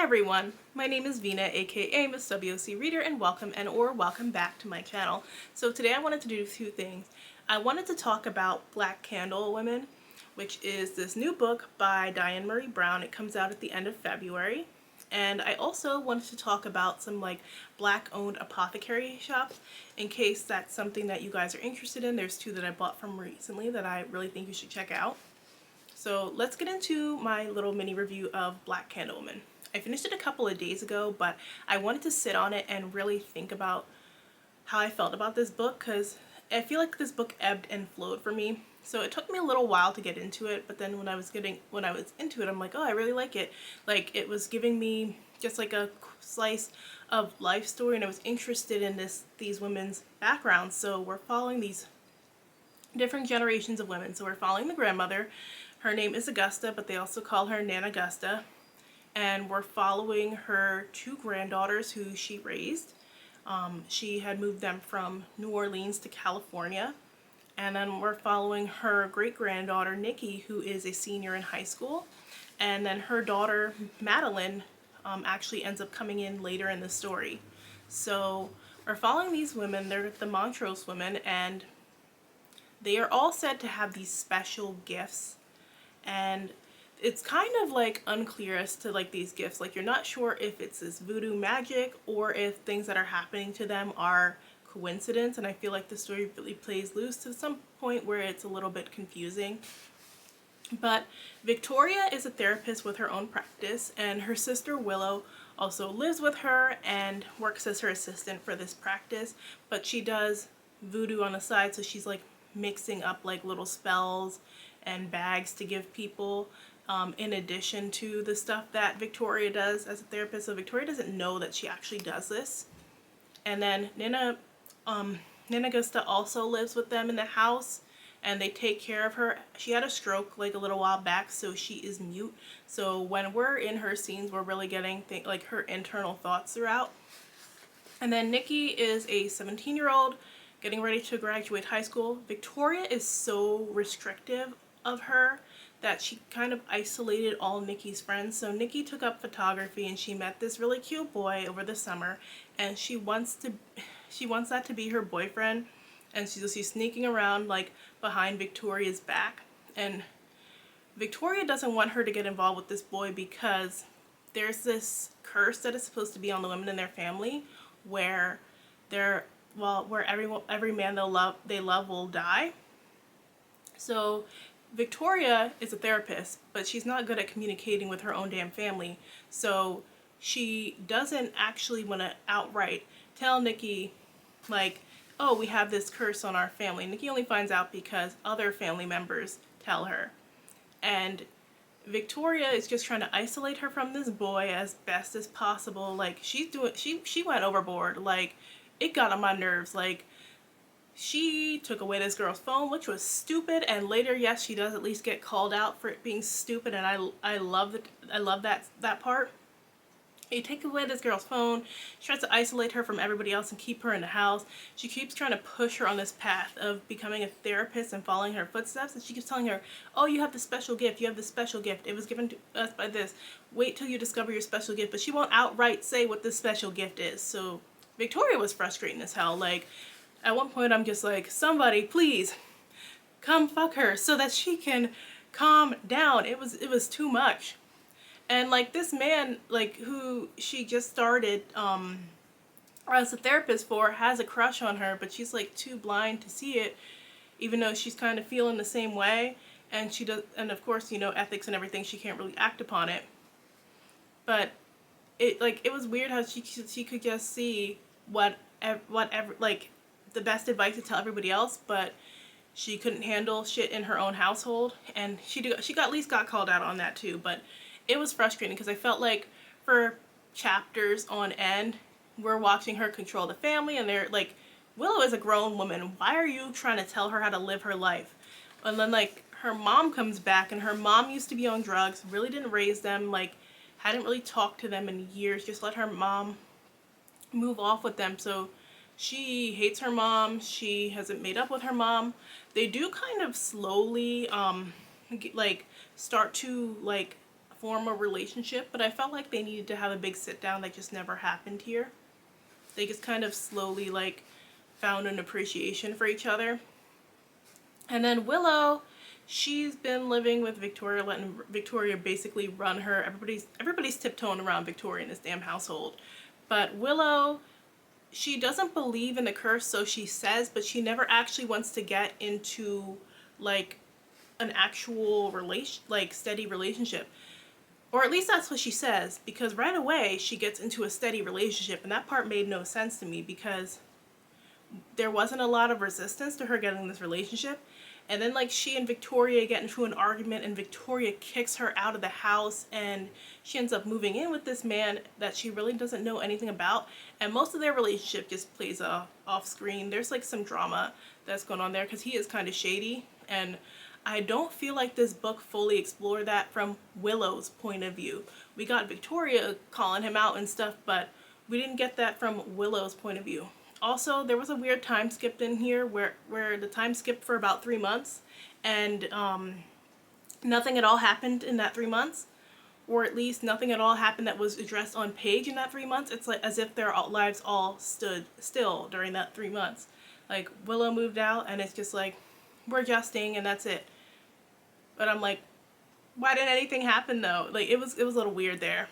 everyone, my name is Vina, aka Miss WOC Reader, and welcome back to my channel. So today I wanted to do two things. I wanted to talk about Black Candle Women, which is this new book by Diane Marie Brown. It comes out at the end of February. And I also wanted to talk about some Black owned apothecary shops in case that's something that you guys are interested in. There's two that I bought from recently that I really think you should check out. So let's get into my little mini review of Black Candle Woman. I finished it a couple of days ago, but I wanted to sit on it and really think about how I felt about this book, because I feel like this book ebbed and flowed for me. So it took me a little while to get into it, but then when I was into it, I'm like, oh, I really like it. Like, it was giving me just like a slice of life story, and I was interested in these women's backgrounds. So we're following these different generations of women. So we're following the grandmother. Her name is Augusta, but they also call her Nana Augusta. And we're following her two granddaughters who she raised. She had moved them from New Orleans to California. And then we're following her great-granddaughter, Nikki, who is a senior in high school. And then her daughter, Madeline, actually ends up coming in later in the story. So we're following these women. They're the Montrose women, and they are all said to have these special gifts. And it's kind of like unclear as to these gifts. Like, you're not sure if it's this voodoo magic or if things that are happening to them are coincidence. And I feel like the story really plays loose to some point where it's a little bit confusing. But Victoria is a therapist with her own practice, and her sister Willow also lives with her and works as her assistant for this practice. But she does voodoo on the side, so she's like mixing up like little spells and bags to give people, in addition to the stuff that Victoria does as a therapist. So Victoria doesn't know that she actually does this. And then Nana Augusta also lives with them in the house, and they take care of her. She had a stroke like a little while back, so she is mute. So when we're in her scenes, we're really getting her internal thoughts throughout. And then Nikki is a 17-year-old getting ready to graduate high school. Victoria is so restrictive of her that she kind of isolated all Nikki's friends. So Nikki took up photography, and she met this really cute boy over the summer, and she wants that to be her boyfriend. And she's sneaking around like behind Victoria's back, and Victoria doesn't want her to get involved with this boy because there's this curse that is supposed to be on the women in their family where every man they love will die. So Victoria is a therapist, but she's not good at communicating with her own damn family. So she doesn't actually want to outright tell Nikki, like, oh, we have this curse on our family. Nikki only finds out because other family members tell her. And Victoria is just trying to isolate her from this boy as best as possible. Like, she went overboard. Like, it got on my nerves. Like, she took away this girl's phone, which was stupid, and later, yes, she does at least get called out for it being stupid, and I love that part. You take away this girl's phone. She tries to isolate her from everybody else and keep her in the house. She keeps trying to push her on this path of becoming a therapist and following her footsteps. And she keeps telling her, oh, you have this special gift. You have this special gift. It was given to us by this. Wait till you discover your special gift. But she won't outright say what this special gift is. So Victoria was frustrating as hell. Like, at one point, I'm just like, somebody, please, come fuck her so that she can calm down. It was too much. And like, this man, like, who she just started as a therapist for, has a crush on her, but she's like too blind to see it, even though she's kind of feeling the same way. And she does, and of course, you know, ethics and everything, she can't really act upon it. But it was weird how she could just see whatever like the best advice to tell everybody else, but she couldn't handle shit in her own household. And she at least got called out on that too. But it was frustrating because I felt like for chapters on end, we're watching her control the family, and they're like, Willow is a grown woman. Why are you trying to tell her how to live her life? And then like her mom comes back, and her mom used to be on drugs, really didn't raise them, like hadn't really talked to them in years, just let her mom move off with them. So she hates her mom. She hasn't made up with her mom. They do kind of slowly like start to like form a relationship, but I felt like they needed to have a big sit down that just never happened here. They just kind of slowly like found an appreciation for each other. And then Willow, she's been living with Victoria, letting Victoria basically run her. Everybody's tiptoeing around Victoria in this damn household. But Willow, she doesn't believe in the curse, so she says, but she never actually wants to get into like an actual steady relationship. Or at least that's what she says, because right away she gets into a steady relationship, and that part made no sense to me because there wasn't a lot of resistance to her getting this relationship. And then like she and Victoria get into an argument, and Victoria kicks her out of the house, and she ends up moving in with this man that she really doesn't know anything about. And most of their relationship just plays off screen. There's like some drama that's going on there because he is kind of shady, and I don't feel like this book fully explored that from Willow's point of view. We got Victoria calling him out and stuff, but we didn't get that from Willow's point of view. Also, there was a weird time skip in here where the time skipped for about 3 months, and nothing at all happened in that 3 months, or at least nothing at all happened that was addressed on page in that 3 months. It's like as if their lives all stood still during that 3 months. Like Willow moved out, and it's just like, we're adjusting, and that's it. But I'm like, why didn't anything happen though? Like it was a little weird there.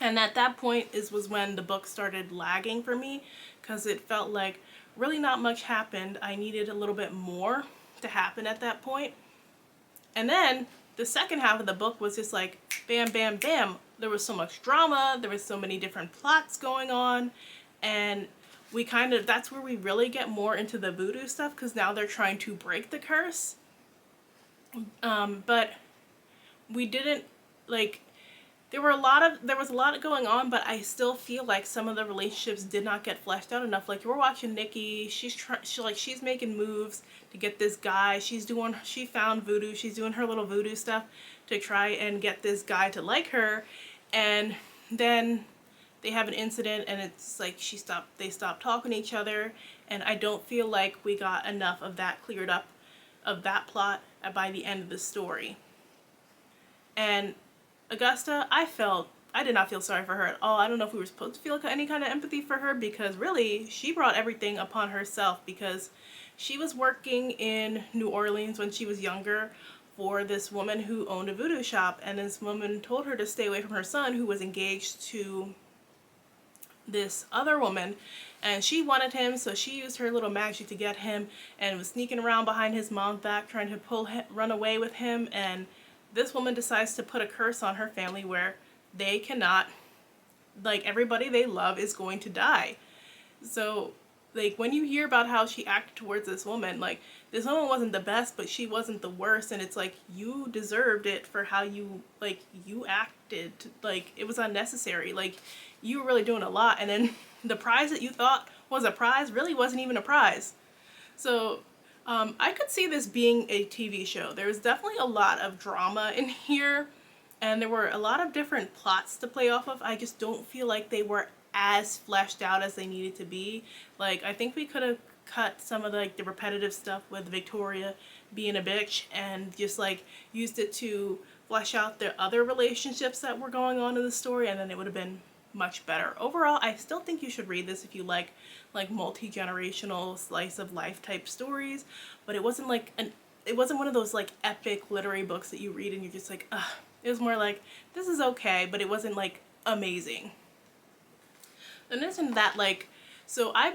And at that point was when the book started lagging for me, because it felt like really not much happened. I needed a little bit more to happen at that point. And then the second half of the book was just like bam, bam, bam. There was so much drama. There was so many different plots going on. And that's where we really get more into the voodoo stuff, because now they're trying to break the curse. But we didn't like, there was a lot going on, but I still feel like some of the relationships did not get fleshed out enough. Like we're watching Nikki, she's making moves to get this guy. She found voodoo. She's doing her little voodoo stuff to try and get this guy to like her, and then they have an incident, and it's like they stopped talking to each other, and I don't feel like we got enough of that cleared up, of that plot by the end of the story. And Augusta, I did not feel sorry for her at all. I don't know if we were supposed to feel any kind of empathy for her, because really she brought everything upon herself, because she was working in New Orleans when she was younger for this woman who owned a voodoo shop, and this woman told her to stay away from her son, who was engaged to this other woman, and she wanted him, so she used her little magic to get him, and was sneaking around behind his mom's back trying to run away with him. And this woman decides to put a curse on her family where they cannot, like, everybody they love is going to die. So like when you hear about how she acted towards this woman, like this woman wasn't the best, but she wasn't the worst, and it's like you deserved it for how you acted. Like it was unnecessary. Like you were really doing a lot, and then the prize that you thought was a prize really wasn't even a prize. So I could see this being a TV show. There was definitely a lot of drama in here, and there were a lot of different plots to play off of. I just don't feel like they were as fleshed out as they needed to be. Like I think we could have cut some of the repetitive stuff with Victoria being a bitch, and just like used it to flesh out the other relationships that were going on in the story, and then it would have been much better. Overall, I still think you should read this if you like multi-generational slice of life type stories, but it wasn't one of those like epic literary books that you read and you're just like, ugh. It was more like, this is okay, but it wasn't like amazing. And isn't that like, so I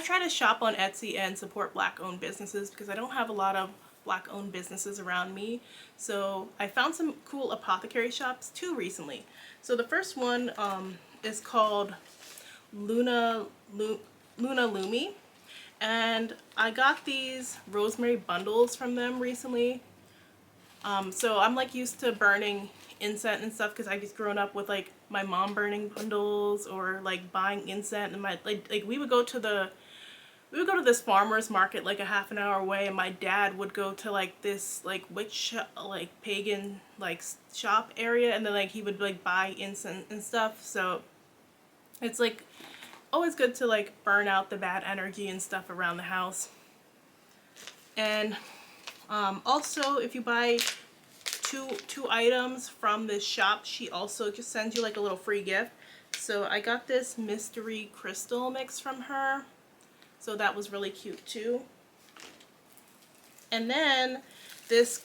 try to shop on Etsy and support Black owned businesses, because I don't have a lot of Black owned businesses around me. So I found some cool apothecary shops too recently. So the first one is called Luna Lumi, and I got these rosemary bundles from them recently. So I'm like used to burning incense and stuff, because I just grown up with like my mom burning bundles or like buying incense, and my like we would go to this farmer's market like a half an hour away, and my dad would go to like this like witch like pagan like shop area, and then like he would like buy incense and stuff. So it's like always good to like burn out the bad energy and stuff around the house. And also if you buy two items from this shop, she also just sends you like a little free gift. So I got this mystery crystal mix from her. So that was really cute too. And then this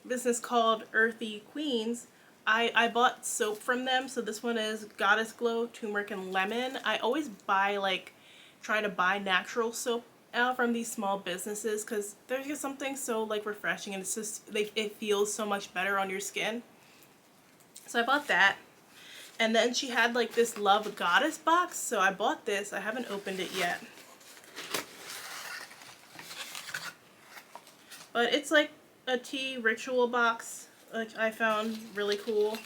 business called Earthy Queens. I bought soap from them. So this one is Goddess Glow, Turmeric, and Lemon. I always try to buy natural soap out from these small businesses because there's just something so like refreshing, and it's just it feels so much better on your skin. So I bought that. And then she had like this Love Goddess box. So I bought this. I haven't opened it yet. But it's like a tea ritual box, which I found really cool.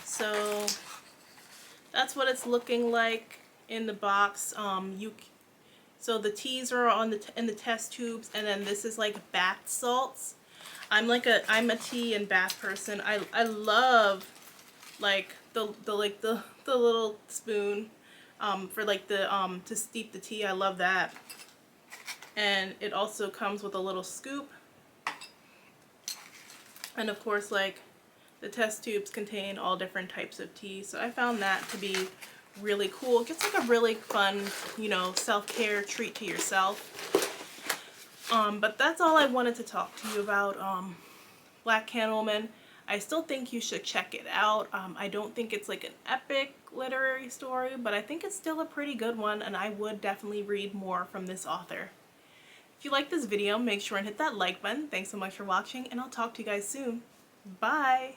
So that's what it's looking like in the box. So the teas are on in the test tubes, and then this is like bath salts. I'm a tea and bath person. I love like the little spoon for like to steep the tea. I love that. And it also comes with a little scoop. And of course, like, the test tubes contain all different types of tea. So I found that to be really cool. It's like a really fun, you know, self-care treat to yourself. But that's all I wanted to talk to you about Black Candlewoman. I still think you should check it out. I don't think it's like an epic literary story, but I think it's still a pretty good one, and I would definitely read more from this author. If you like this video, make sure and hit that like button. Thanks so much for watching, and I'll talk to you guys soon. Bye!